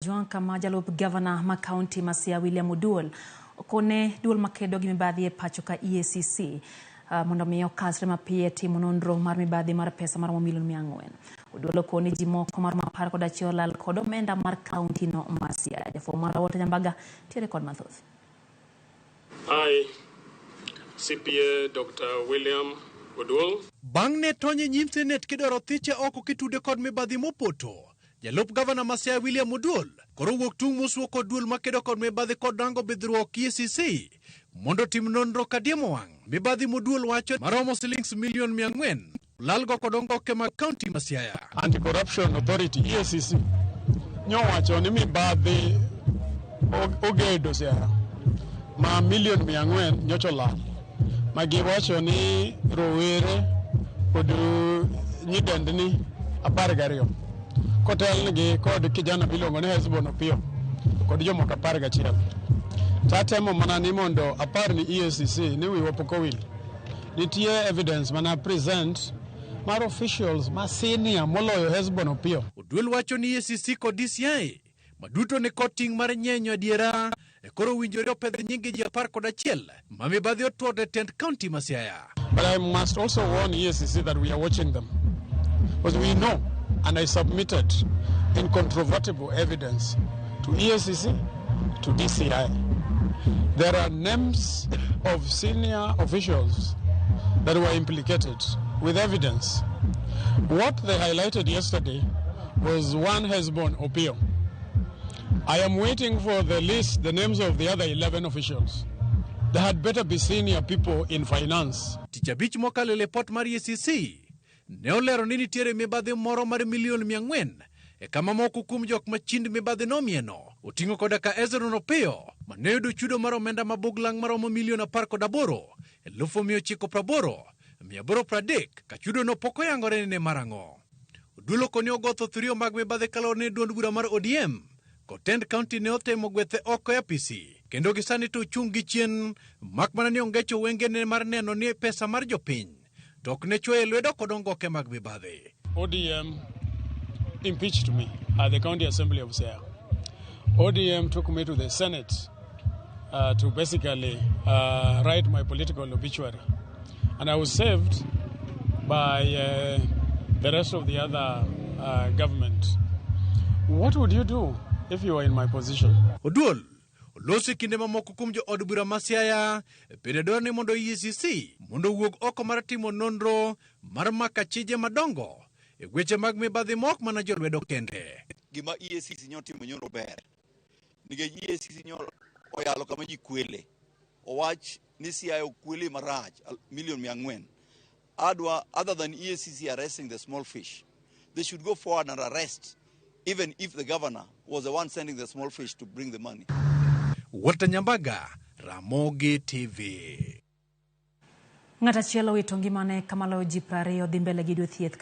Juan kama jalup gavana ma kaonti ma Siaya William Oduol kone duol makedo gi mibadhi e pacho ka EACC mondo miyo kasre mapiyo timo nonro mar mibadhi mar pesa mar $400,000. Oduol kone ji moko mar mapar kod achiel olal kod omenda mar kaonti no ma Siaya. Jafo mar Wota Nyambaga tiere kod mathoth. I, CPA Dr. William Oduol. Bang' ne tonye nyimse net kidoro thiche oko kitude kod mibadhi mopoto. Jalup gavana ma Siaya William Oduol koro wuok tung' mosuo kod duol makedo kod mibadhi kod rango bidhruok EACC mondo tim nonro kadiemo wang'. Mibadhi moduol wacho maromo $400,000 lalgo kod Ongoke mag kaonti ma Siaya. Anti-Corruption Authority EACC nyowacho ni mibadhi ogedo Siaya ma $400,000 nyocho lal. Magiwacho ni rowere kod nyidendni 12 kotelnigi kod kijana miluongo ni Ksh400M kod jomoko 11. Tatemo mana ni mondo apar ni EACC ni wiwa pok owil. Nitie evidence mana present mar officials ma senior moloyo Ksh400M. Oduol wacho ni EACC kod Siaya maduto ne kod ting' mar nyenyo adiera e koro winjore opedh nyingi ji 11 ma mibadhi otuode tend kaonti ma Siaya. But I must also warn EACC that we are watching them, because we know, and I submitted incontrovertible evidence to EACC, to DCI. There are names of senior officials that were implicated with evidence. What they highlighted yesterday was one Ksh400M. I am waiting for the list, the names of the other 11 officials. There had better be senior people in finance. Tichabich mokalo report mar EACC ne olero ni nitiere mibadhi moro mar $400,000 e kama moko kuom jok machind mibadhi nomieno oting'o koda ka Ksh400M mane yudo chudo mar omenda mabuglang' maromo $18,980,830 ka chudo no pok oyangore ne marang'o. Oduol koni ogotho thurio mag mibadhi kalone duond bura mar ODM kotend kaonti ne otemo gwethe oko apisi kendo gisani to chung' gi chien mak mana ni ongecho wengene mar neno ni pesa mar jopiny tok ne chwe lwedo kod Ongoke mag mibadhi. ODM impeached me at the County Assembly of Siaya. ODM took me to the Senate to basically write my political obituary. And I was saved by the rest of the other government. What would you do if you were in my position? Oduol olosi kinde mamoko kuom jo od bura ma Siaya bende dwaro ni mondo EACC mondo wuog oko mar timo nonro mar maka chije madongo e weche mag mibadhi mok mana jolwedo kende. Gima EACC nyotimo nyoro ber. Nikech EACC nyoro oyalo kama ji kwele. Owach ni Siaya okwele marach $400,000. Other than EACC arresting the small fish, they should go forward and arrest, even if the governor was the one sending the small fish to bring the money. Wota Nyambaga, Ramogi TV. Ng'ata chielo wito ngimane kamalo ji 20 dhi mbele gi dwe thieth